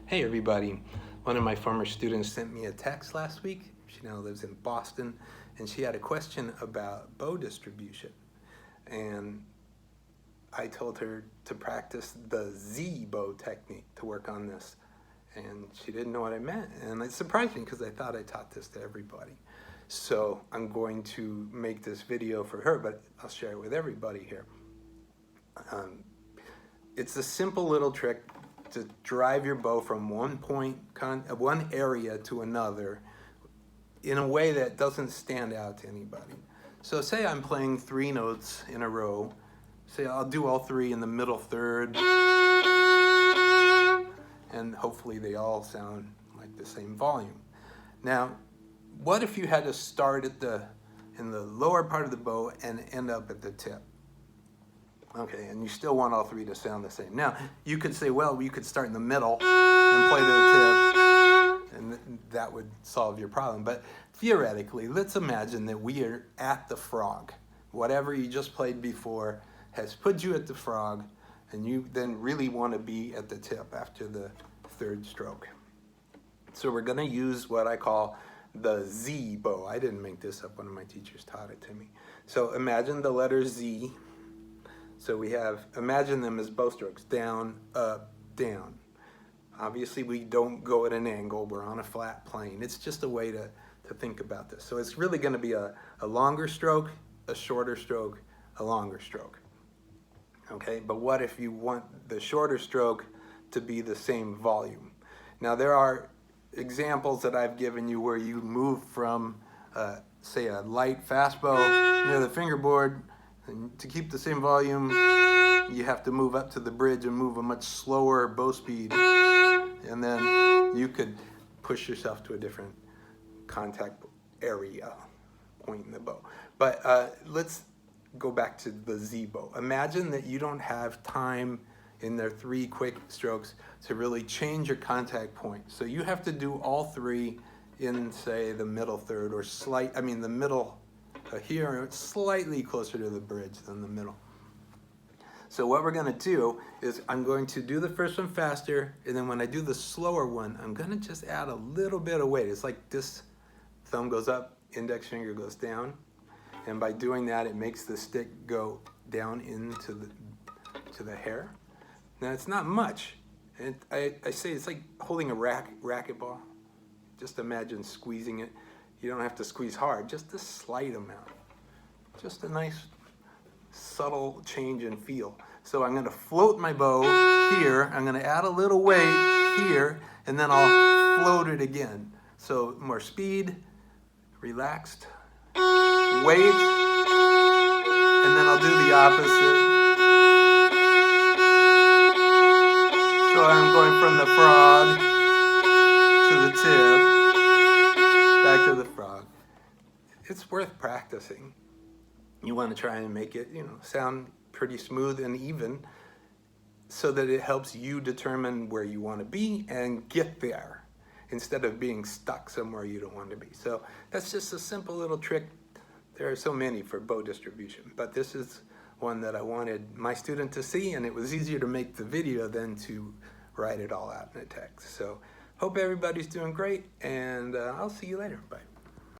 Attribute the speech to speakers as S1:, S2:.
S1: Hey everybody, one of my former students sent me a text last week. She now lives in Boston, and she had a question about bow distribution. And I told her to practice the Z bow technique to work on this. And she didn't know what I meant, and it surprised me because I thought I taught this to everybody. So I'm going to make this video for her, but I'll share it with everybody here. It's a simple little trick to drive your bow from one area to another in a way that doesn't stand out to anybody. So say I'm playing 3 notes in a row. Say I'll do all 3 in the middle third, and hopefully they all sound like the same volume. Now, what if you had to start in the lower part of the bow and end up at the tip? Okay, and you still want all 3 to sound the same. Now, you could say, well, you could start in the middle and play to the tip, and that would solve your problem. But theoretically, let's imagine that we are at the frog. Whatever you just played before has put you at the frog, and you then really want to be at the tip after the 3rd stroke. So we're going to use what I call the Z bow. I didn't make this up. One of my teachers taught it to me. So imagine the letter Z. So we have, imagine them as bow strokes, down, up, down. Obviously we don't go at an angle, we're on a flat plane. It's just a way to think about this. So it's really gonna be a longer stroke, a shorter stroke, a longer stroke. Okay, but what if you want the shorter stroke to be the same volume? Now there are examples that I've given you where you move from, say a light fast bow near the fingerboard, and to keep the same volume, you have to move up to the bridge and move a much slower bow speed. And then you could push yourself to a different contact area, point in the bow. But let's go back to the Z bow. Imagine that you don't have time in their 3 quick strokes to really change your contact point. So you have to do all 3 in, say, the middle third, or the middle here, it's slightly closer to the bridge than the middle. So what we're going to do is I'm going to do the first one faster, and then when I do the slower one, I'm going to just add a little bit of weight. It's like this thumb goes up, index finger goes down, and by doing that it makes the stick go down into the hair. Now it's not much, and I say it's like holding a racquetball. Just imagine squeezing it. You don't have to squeeze hard, just a slight amount. Just a nice, subtle change in feel. So I'm going to float my bow here, I'm going to add a little weight here, and then I'll float it again. So more speed, relaxed, weight, and then I'll do the opposite. So I'm going from the frog to the tip, back to the frog. It's worth practicing. You want to try and make it, sound pretty smooth and even, so that it helps you determine where you want to be and get there, instead of being stuck somewhere you don't want to be. So that's just a simple little trick. There are so many for bow distribution, but this is one that I wanted my student to see, and it was easier to make the video than to write it all out in a text. So hope everybody's doing great, and I'll see you later. Bye.